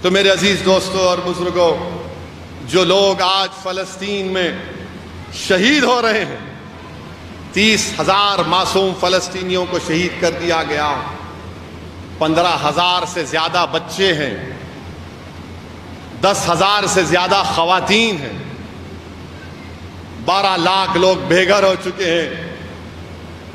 تو میرے عزیز دوستوں اور بزرگوں، جو لوگ آج فلسطین میں شہید ہو رہے ہیں، 30,000 معصوم فلسطینیوں کو شہید کر دیا گیا، 15,000 سے زیادہ بچے ہیں، 10,000 سے زیادہ خواتین ہیں، 12 لاکھ لوگ بے گھر ہو چکے ہیں،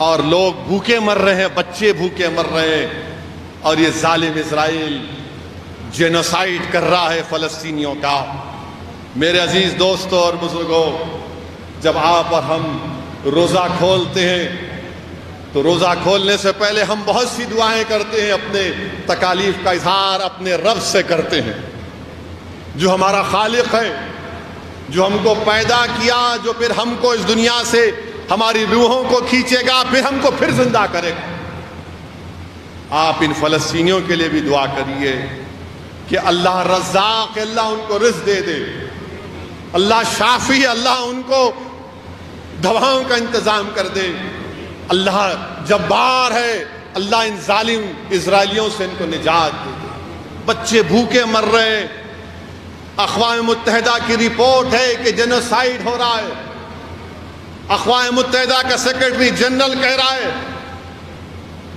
اور لوگ بھوکے مر رہے ہیں، بچے بھوکے مر رہے ہیں، اور یہ ظالم اسرائیل جینوسائیڈ کر رہا ہے فلسطینیوں کا۔ میرے عزیز دوستوں اور بزرگوں، جب آپ اور ہم روزہ کھولتے ہیں تو روزہ کھولنے سے پہلے ہم بہت سی دعائیں کرتے ہیں، اپنے تکالیف کا اظہار اپنے رب سے کرتے ہیں، جو ہمارا خالق ہے، جو ہم کو پیدا کیا، جو پھر ہم کو اس دنیا سے ہماری روحوں کو کھینچے گا، پھر ہم کو پھر زندہ کرے گا۔ آپ ان فلسطینیوں کے لیے بھی دعا کریے کہ اللہ رزاق، اللہ ان کو رزق دے دے، اللہ شافی، اللہ ان کو دواؤں کا انتظام کر دے، اللہ جبار ہے، اللہ ان ظالم اسرائیلیوں سے ان کو نجات دے دے۔ بچے بھوکے مر رہے ہیں، اقوام متحدہ کی رپورٹ ہے کہ جینوسائیڈ ہو رہا ہے، اقوام متحدہ کا سیکرٹری جنرل کہہ رہا ہے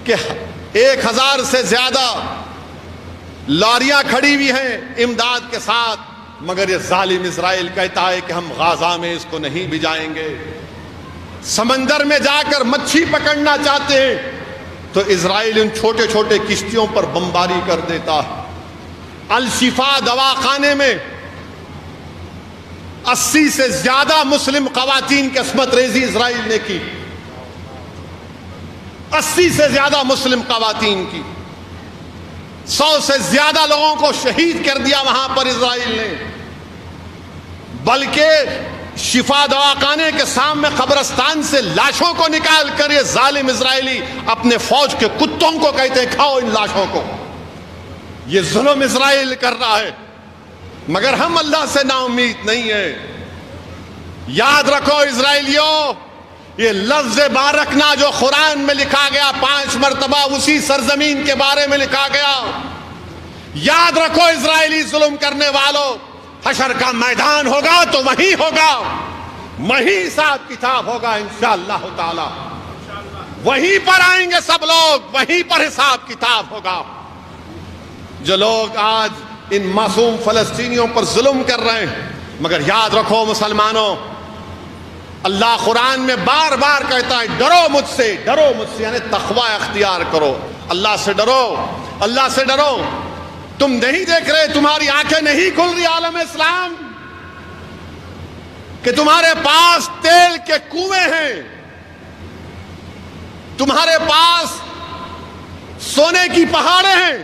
کہ 1,000 سے زیادہ لاریاں کھڑی ہوئی ہیں امداد کے ساتھ، مگر یہ ظالم اسرائیل کہتا ہے کہ ہم غزہ میں اس کو نہیں بھجائیں گے۔ سمندر میں جا کر مچھی پکڑنا چاہتے ہیں تو اسرائیل ان چھوٹے چھوٹے کشتیوں پر بمباری کر دیتا ہے۔ الشفا دواخانے میں 80 سے زیادہ مسلم خواتین کی عصمت ریزی اسرائیل نے کی، 80 سے زیادہ مسلم خواتین کی، 100 سے زیادہ لوگوں کو شہید کر دیا وہاں پر اسرائیل نے۔ بلکہ شفا دواخانے کے سامنے قبرستان سے لاشوں کو نکال کر یہ ظالم اسرائیلی اپنے فوج کے کتوں کو کہتے ہیں کھاؤ ان لاشوں کو۔ یہ ظلم اسرائیل کر رہا ہے، مگر ہم اللہ سے نا امید نہیں ہیں۔ یاد رکھو اسرائیلیوں، یہ لفظ بارکنا جو قرآن میں لکھا گیا 5 مرتبہ اسی سرزمین کے بارے میں لکھا گیا، یاد رکھو اسرائیلی ظلم کرنے والوں، حشر کا میدان ہوگا تو وہیں ہوگا، وہیں حساب کتاب ہوگا انشاءاللہ تعالی، وہیں پر آئیں گے سب لوگ، وہیں پر حساب کتاب ہوگا۔ جو لوگ آج ان معصوم فلسطینیوں پر ظلم کر رہے ہیں، مگر یاد رکھو مسلمانوں، اللہ قرآن میں بار بار کہتا ہے ڈرو مجھ سے، ڈرو مجھ سے، یعنی تقوی اختیار کرو، اللہ سے ڈرو، اللہ سے ڈرو۔ تم نہیں دیکھ رہے، تمہاری آنکھیں نہیں کھل رہی عالم اسلام کہ تمہارے پاس تیل کے کنویں ہیں، تمہارے پاس سونے کی پہاڑیں ہیں،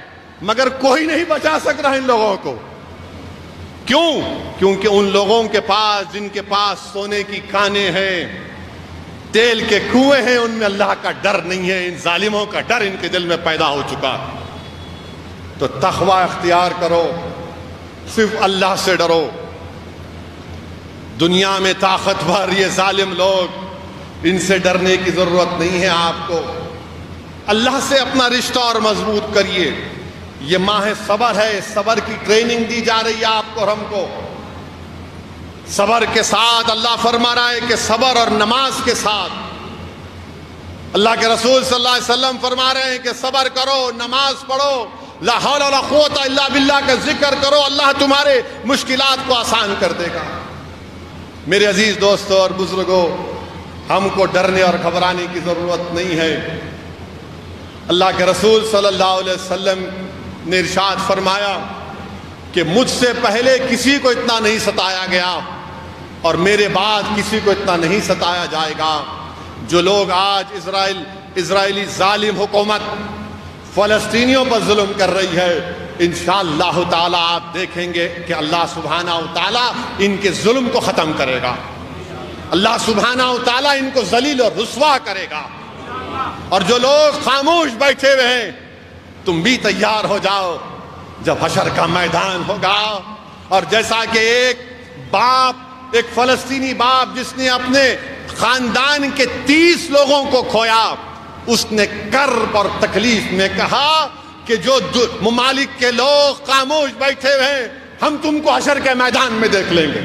مگر کوئی نہیں بچا سک رہا ان لوگوں کو۔ کیوں؟ کیونکہ ان لوگوں کے پاس جن کے پاس سونے کی کانیں ہیں، تیل کے کنویں ہیں، ان میں اللہ کا ڈر نہیں ہے، ان ظالموں کا ڈر ان کے دل میں پیدا ہو چکا۔ تو تقوی اختیار کرو، صرف اللہ سے ڈرو۔ دنیا میں طاقتور یہ ظالم لوگ، ان سے ڈرنے کی ضرورت نہیں ہے آپ کو۔ اللہ سے اپنا رشتہ اور مضبوط کریے۔ یہ ماہ صبر ہے، صبر کی ٹریننگ دی جا رہی ہے آپ کو اور ہم کو۔ صبر کے ساتھ اللہ فرما رہا ہے کہ صبر اور نماز کے ساتھ، اللہ کے رسول صلی اللہ علیہ وسلم فرما رہے ہیں کہ صبر کرو، نماز پڑھو، لا حول ولا قوت الا باللہ کا ذکر کرو، اللہ تمہارے مشکلات کو آسان کر دے گا۔ میرے عزیز دوستوں اور بزرگوں، ہم کو ڈرنے اور گھبرانے کی ضرورت نہیں ہے۔ اللہ کے رسول صلی اللہ علیہ وسلم نے ارشاد فرمایا کہ مجھ سے پہلے کسی کو اتنا نہیں ستایا گیا اور میرے بعد کسی کو اتنا نہیں ستایا جائے گا۔ جو لوگ آج اسرائیلی ظالم حکومت فلسطینیوں پر ظلم کر رہی ہے، انشاءاللہ تعالی آپ دیکھیں گے کہ اللہ سبحانہ و تعالی ان کے ظلم کو ختم کرے گا، اللہ سبحانہ و تعالی ان کو ذلیل اور رسوا کرے گا۔ اور جو لوگ خاموش بیٹھے ہوئے ہیں، تم بھی تیار ہو جاؤ، جب حشر کا میدان ہوگا۔ اور جیسا کہ ایک فلسطینی باپ جس نے اپنے خاندان کے 30 لوگوں کو کھویا، اس نے کرب اور تکلیف میں کہا کہ جو ممالک کے لوگ خاموش بیٹھے ہوئے ہیں، ہم تم کو حشر کے میدان میں دیکھ لیں گے،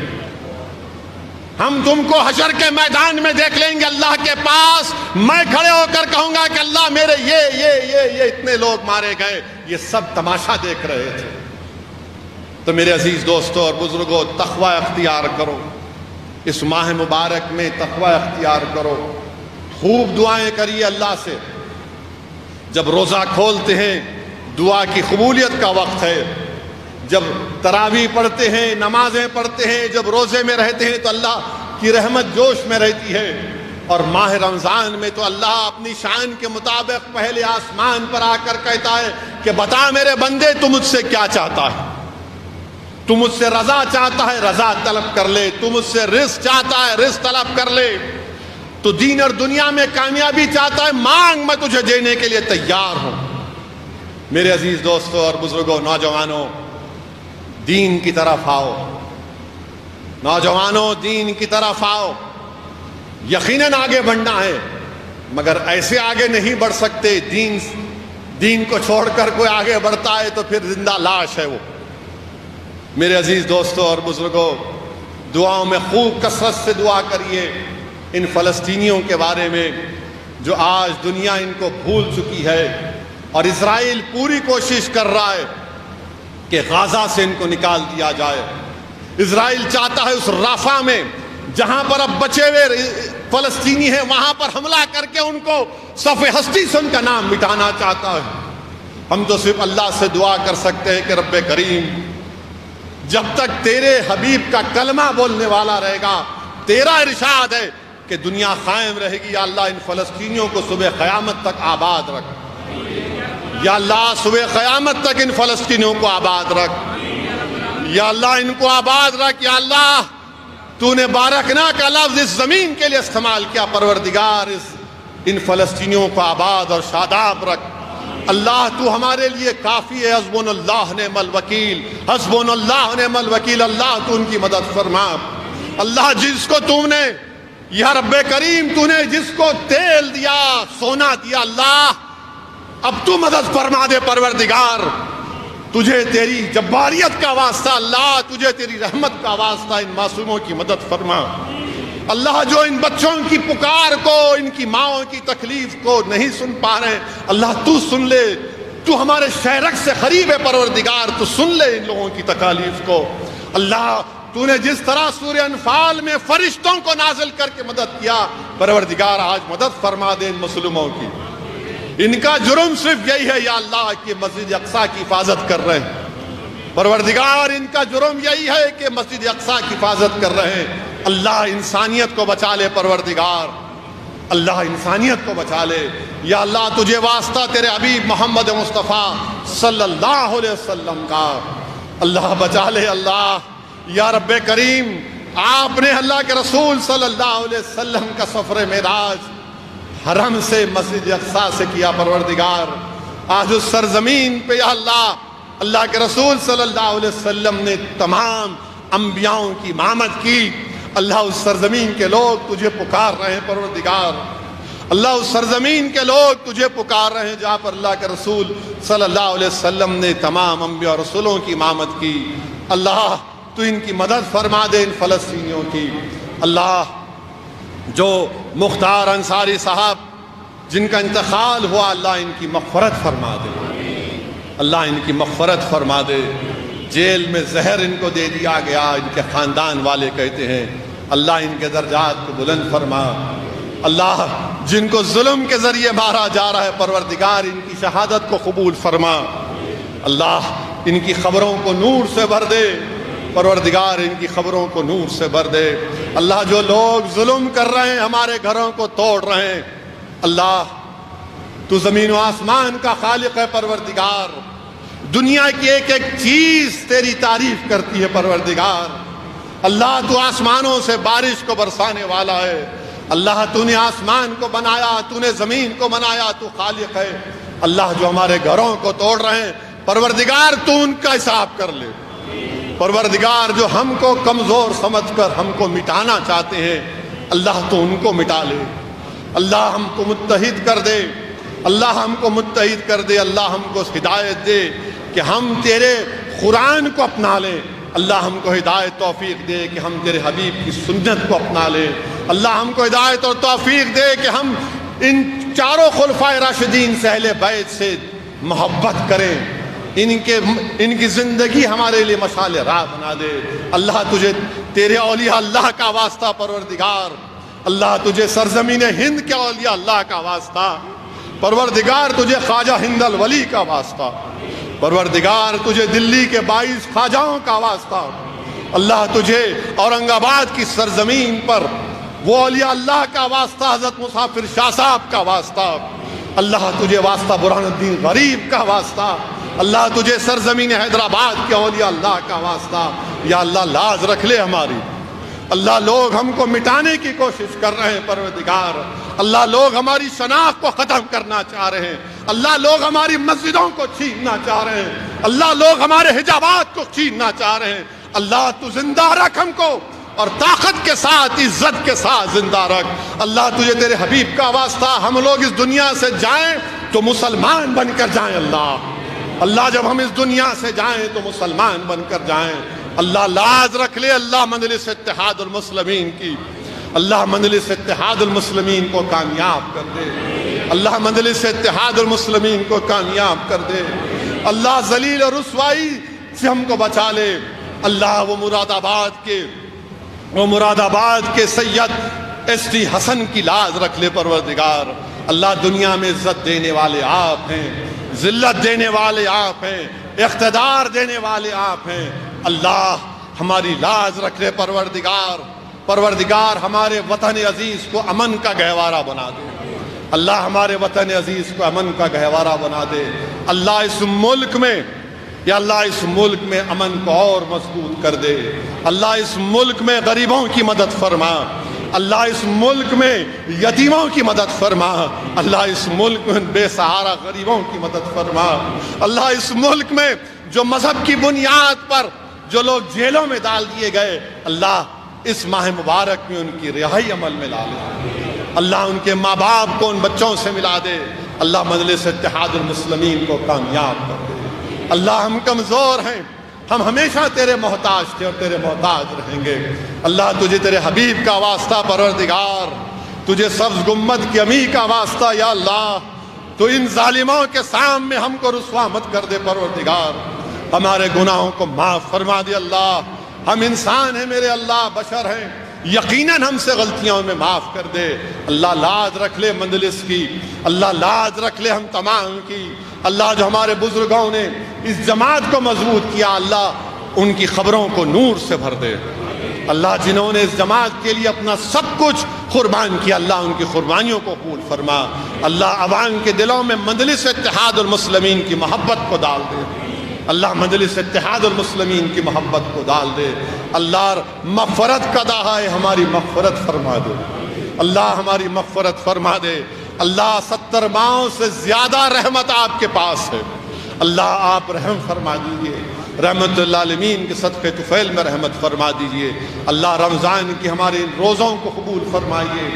ہم تم کو حشر کے میدان میں دیکھ لیں گے اللہ کے پاس۔ میں کھڑے ہو کر کہوں گا کہ اللہ میرے یہ اتنے لوگ مارے گئے، یہ سب تماشا دیکھ رہے تھے۔ تو میرے عزیز دوستوں اور بزرگوں، تقوی اختیار کرو، اس ماہ مبارک میں تقوی اختیار کرو، خوب دعائیں کریے اللہ سے۔ جب روزہ کھولتے ہیں دعا کی قبولیت کا وقت ہے، جب تراویح پڑھتے ہیں، نمازیں پڑھتے ہیں، جب روزے میں رہتے ہیں تو اللہ کی رحمت جوش میں رہتی ہے، اور ماہ رمضان میں تو اللہ اپنی شان کے مطابق پہلے آسمان پر آ کر کہتا ہے کہ بتا میرے بندے تو مجھ سے کیا چاہتا ہے، تو مجھ سے رضا چاہتا ہے رضا طلب کر لے، تو مجھ سے رزق چاہتا ہے رزق طلب کر لے، تو دین اور دنیا میں کامیابی چاہتا ہے مانگ، میں تجھے دینے کے لیے تیار ہوں۔ میرے عزیز دوستوں اور بزرگوں، نوجوانوں، دین کی طرف آؤ، نوجوانوں دین کی طرف آؤ۔ یقیناً آگے بڑھنا ہے، مگر ایسے آگے نہیں بڑھ سکتے۔ دین کو چھوڑ کر کوئی آگے بڑھتا ہے تو پھر زندہ لاش ہے وہ۔ میرے عزیز دوستوں اور بزرگوں، دعاؤں میں خوب کثرت سے دعا کریے ان فلسطینیوں کے بارے میں جو آج دنیا ان کو بھول چکی ہے، اور اسرائیل پوری کوشش کر رہا ہے کہ غازہ سے ان کو نکال دیا جائے۔ اسرائیل چاہتا ہے اس رافع میں جہاں پر اب بچے ہوئے فلسطینی ہیں وہاں پر حملہ کر کے ان کو صف ہستی سے ان کا نام مٹانا چاہتا ہے۔ ہم تو صرف اللہ سے دعا کر سکتے ہیں کہ رب کریم، جب تک تیرے حبیب کا کلمہ بولنے والا رہے گا، تیرا ارشاد ہے کہ دنیا قائم رہے گی، یا اللہ ان فلسطینیوں کو صبح قیامت تک آباد رکھ، یا اللہ صبح قیامت تک ان فلسطینیوں کو آباد رکھ، یا اللہ ان کو آباد رکھ، یا اللہ تو نے بارکنا کا لفظ اس زمین کے لیے استعمال کیا، پروردگار ان فلسطینیوں کو آباد اور شاداب رکھ۔ اللہ تو ہمارے لیے کافی ہے، حسبنا اللہ نعم الوکیل، حسبنا اللہ نعم الوکیل۔ اللہ تو ان کی مدد فرما۔ اللہ جس کو تم نے، یا رب کریم تو نے جس کو تیل دیا، سونا دیا، اللہ اب تو مدد فرما دے پروردگار۔ تجھے تیری جباریت کا واسطہ اللہ، تجھے تیری رحمت کا واسطہ ان معصوموں کی مدد فرما۔ اللہ جو ان بچوں کی پکار کو، ان کی ماؤں کی تکلیف کو نہیں سن پا رہے، اللہ تو سن لے، تو ہمارے شہرک سے قریب ہے پروردگار، تو سن لے ان لوگوں کی تکالیف کو۔ اللہ تو نے جس طرح سورہ انفال میں فرشتوں کو نازل کر کے مدد کیا، پروردگار آج مدد فرما دے ان مظلوموں کی۔ ان کا جرم صرف یہی ہے یا اللہ کہ مسجد اقصی کی حفاظت کر رہے ہیں، پروردگار ان کا جرم یہی ہے کہ مسجد اقصی کی حفاظت کر رہے ہیں۔ اللہ انسانیت کو بچا لے پروردگار، اللہ انسانیت کو بچا لے۔ یا اللہ تجھے واسطہ تیرے حبیب محمد مصطفیٰ صلی اللہ علیہ وسلم کا، اللہ بچا لے۔ اللہ یا رب کریم، آپ نے اللہ کے رسول صلی اللہ علیہ وسلم کا سفر معراج حرم سے مسجد اقصی سے کیا، پروردگار آج اس سرزمین پہ یا اللہ کے رسول صلی اللہ علیہ وسلم نے تمام انبیاءوں کی امامت کی۔ اللہ اس سرزمین کے لوگ تجھے پکار رہے ہیں پروردگار، اللہ اس سرزمین کے لوگ تجھے پکار رہے ہیں جہاں پر اللہ کے رسول صلی اللہ علیہ وسلم نے تمام انبیاء اور رسولوں کی امامت کی۔ اللہ تو ان کی مدد فرما دے ان فلسطینیوں کی۔ اللہ جو مختار انصاری صاحب جن کا انتقال ہوا، اللہ ان کی مغفرت فرما دے، اللہ ان کی مغفرت فرما دے۔ جیل میں زہر ان کو دے دیا گیا، ان کے خاندان والے کہتے ہیں اللہ ان کے درجات کو بلند فرما۔ اللہ جن کو ظلم کے ذریعے مارا جا رہا ہے، پروردگار ان کی شہادت کو قبول فرما۔ اللہ ان کی خبروں کو نور سے بھر دے، پروردگار ان کی خبروں کو نور سے بھر دے۔ اللہ جو لوگ ظلم کر رہے ہیں، ہمارے گھروں کو توڑ رہے ہیں، اللہ تو زمین و آسمان کا خالق ہے پروردگار، دنیا کی ایک ایک چیز تیری تعریف کرتی ہے پروردگار۔ اللہ تو آسمانوں سے بارش کو برسانے والا ہے، اللہ تو نے آسمان کو بنایا، تو نے زمین کو بنایا، تو خالق ہے۔ اللہ جو ہمارے گھروں کو توڑ رہے ہیں، پروردگار تو ان کا حساب کر لے۔ پروردگار جو ہم کو کمزور سمجھ کر ہم کو مٹانا چاہتے ہیں، اللہ تو ان کو مٹا لے۔ اللہ ہم کو متحد کر دے، اللہ ہم کو متحد کر دے، اللہ ہم کو ہدایت دے کہ ہم تیرے قرآن کو اپنا لیں، اللہ ہم کو ہدایت توفیق دے کہ ہم تیرے حبیب کی سنت کو اپنا لیں، اللہ ہم کو ہدایت اور توفیق دے کہ ہم ان چاروں خلفائے راشدین سے اہل بیت سے محبت کریں، ان کی زندگی ہمارے لیے مشعل راہ بنا دے۔ اللہ تجھے تیرے اولیاء اللہ کا واسطہ پروردگار، اللہ تجھے سرزمین ہند کے اولیاء اللہ کا واسطہ، پروردگار تجھے خواجہ ہند الولی کا واسطہ، پروردگار تجھے دلی کے 22 خواجہوں کا واسطہ، اللہ تجھے اورنگ آباد کی سرزمین پر وہ اولیاء اللہ کا واسطہ، حضرت مسافر شاہ صاحب کا واسطہ، اللہ تجھے واسطہ برہان الدین غریب کا واسطہ، اللہ تجھے سرزمین حیدرآباد کے اولیاء اللہ کا واسطہ۔ یا اللہ لاز رکھ لے ہماری، اللہ لوگ ہم کو مٹانے کی کوشش کر رہے ہیں پروردگار، اللہ لوگ ہماری شناخت کو ختم کرنا چاہ رہے ہیں، اللہ لوگ ہماری مسجدوں کو چھیننا چاہ رہے ہیں، اللہ لوگ ہمارے حجابات کو چھیننا چاہ رہے ہیں، اللہ تو زندہ رکھ ہم کو اور طاقت کے ساتھ عزت کے ساتھ زندہ رکھ۔ اللہ تجھے تیرے حبیب کا واسطہ ہم لوگ اس دنیا سے جائیں تو مسلمان بن کر جائیں، اللہ جب ہم اس دنیا سے جائیں تو مسلمان بن کر جائیں۔ اللہ لاز رکھ لے، اللہ مجلس اتحاد المسلمین کی، اللہ مجلس اتحاد المسلمین کو کامیاب کر دے، اللہ مجلس اتحاد المسلمین کو کامیاب کر دے، اللہ ذلیل اور رسوائی سے ہم کو بچا لے، اللہ وہ مراد آباد کے سید ایس ٹی حسن کی لاز رکھ لے پروردگار۔ اللہ دنیا میں عزت دینے والے آپ ہیں، ذلت دینے والے آپ ہیں، اقتدار دینے والے آپ ہیں، اللہ ہماری لاز رکھ لے پروردگار ہمارے وطن عزیز کو امن کا گہوارہ بنا دے، اللہ ہمارے وطن عزیز کو امن کا گہوارہ بنا دے، اللہ اس ملک میں یا اللہ اس ملک میں امن کو اور مضبوط کر دے، اللہ اس ملک میں غریبوں کی مدد فرما، اللہ اس ملک میں یتیموں کی مدد فرما، اللہ اس ملک میں بے سہارا غریبوں کی مدد فرما، اللہ اس ملک میں جو مذہب کی بنیاد پر جو لوگ جیلوں میں ڈال دیے گئے، اللہ اس ماہ مبارک میں ان کی رہائی عمل میں لا لے، اللہ ان کے ماں باپ کو ان بچوں سے ملا دے، اللہ مجلس اتحاد المسلمین کو کامیاب کر دے۔ اللہ ہم کمزور ہیں، ہم ہمیشہ تیرے محتاج تھے اور تیرے محتاج رہیں گے، اللہ تجھے تیرے حبیب کا واسطہ پروردگار، تجھے سبز گنبد کی امی کا واسطہ یا اللہ، تو ان ظالموں کے سامنے ہم کو رسوا مت کر دے پروردگار، ہمارے گناہوں کو معاف فرما دے اللہ، ہم انسان ہیں میرے اللہ، بشر ہیں، یقیناً ہم سے غلطیوں میں معاف کر دے، اللہ لاز رکھ لے مجلس کی، اللہ لاز رکھ لے ہم تمام کی، اللہ جو ہمارے بزرگوں نے اس جماعت کو مضبوط کیا، اللہ ان کی خبروں کو نور سے بھر دے، اللہ جنہوں نے اس جماعت کے لیے اپنا سب کچھ قربان کیا، اللہ ان کی قربانیوں کو قبول فرما، اللہ عوام کے دلوں میں مجلس اتحاد المسلمین کی محبت کو ڈال دے، اللہ مجلس اتحاد المسلمین کی محبت کو ڈال دے، اللہ مغفرت کا دعا ہے، ہماری مغفرت فرما دے، اللہ ہماری مغفرت فرما دے، اللہ 70 ماہوں سے زیادہ رحمت آپ کے پاس ہے، اللہ آپ رحم فرما دیجئے، رحمت للعالمین کے صدقے طفیل میں رحمت فرما دیجئے، اللہ رمضان کی ہمارے روزوں کو قبول فرمائیے،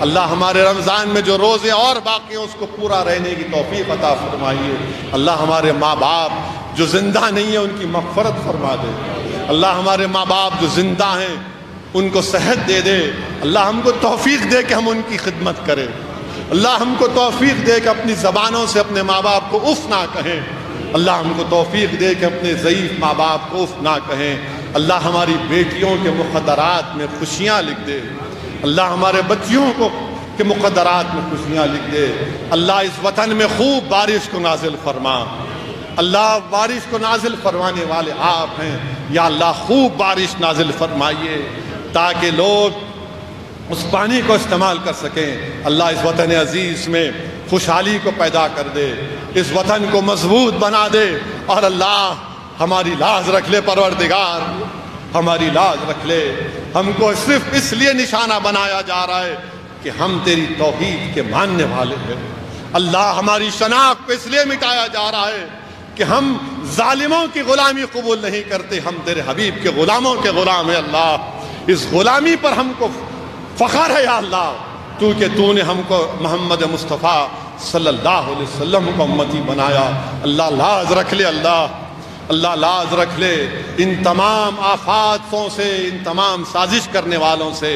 اللہ ہمارے رمضان میں جو روزے اور باقی ہیں اس کو پورا رہنے کی توفیق عطا فرمائیے، اللہ ہمارے ماں باپ جو زندہ نہیں ہیں ان کی مغفرت فرما دے، اللہ ہمارے ماں باپ جو زندہ ہیں ان کو صحت دے دے، اللہ ہم کو توفیق دے کہ ہم ان کی خدمت کریں، اللہ ہم کو توفیق دے کہ اپنی زبانوں سے اپنے ماں باپ کو اف نہ کہیں، اللہ ہم کو توفیق دے کہ اپنے ضعیف ماں باپ کو اف نہ کہیں، اللہ ہماری بیٹیوں کے مقدرات میں خوشیاں لکھ دے، اللہ ہمارے بچیوں کو کے مقدرات میں خوشیاں لکھ دے، اللہ اس وطن میں خوب بارش کو نازل فرما، اللہ بارش کو نازل فرمانے والے آپ ہیں، یا اللہ خوب بارش نازل فرمائیے تاکہ لوگ اس پانی کو استعمال کر سکیں، اللہ اس وطن عزیز میں خوشحالی کو پیدا کر دے، اس وطن کو مضبوط بنا دے، اور اللہ ہماری لاز رکھ لے پروردگار، ہماری لاز رکھ لے، ہم کو صرف اس لیے نشانہ بنایا جا رہا ہے کہ ہم تیری توحید کے ماننے والے ہیں، اللہ ہماری شناخت کو اس لیے مٹایا جا رہا ہے کہ ہم ظالموں کی غلامی قبول نہیں کرتے، ہم تیرے حبیب کے غلاموں کے غلام ہیں، اللہ اس غلامی پر ہم کو فخر ہے یا اللہ، تو کہ تو نے ہم کو محمد مصطفیٰ صلی اللہ علیہ وسلم کو امتی بنایا۔ اللہ لاز رکھ لے، اللہ لاز رکھ لے ان تمام آفاتوں سے، ان تمام سازش کرنے والوں سے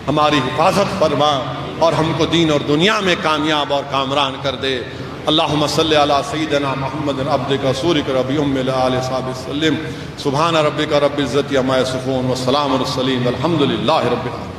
ہماری حفاظت فرما، اور ہم کو دین اور دنیا میں کامیاب اور کامران کر دے۔ اللہم صلی علی سیدنا محمد عبدک رسولک ربی آل صحابہ وسلم۔ سبحان ربک رب العزت عما یصفون والسلام علی المرسلین والحمد للہ رب العالمین۔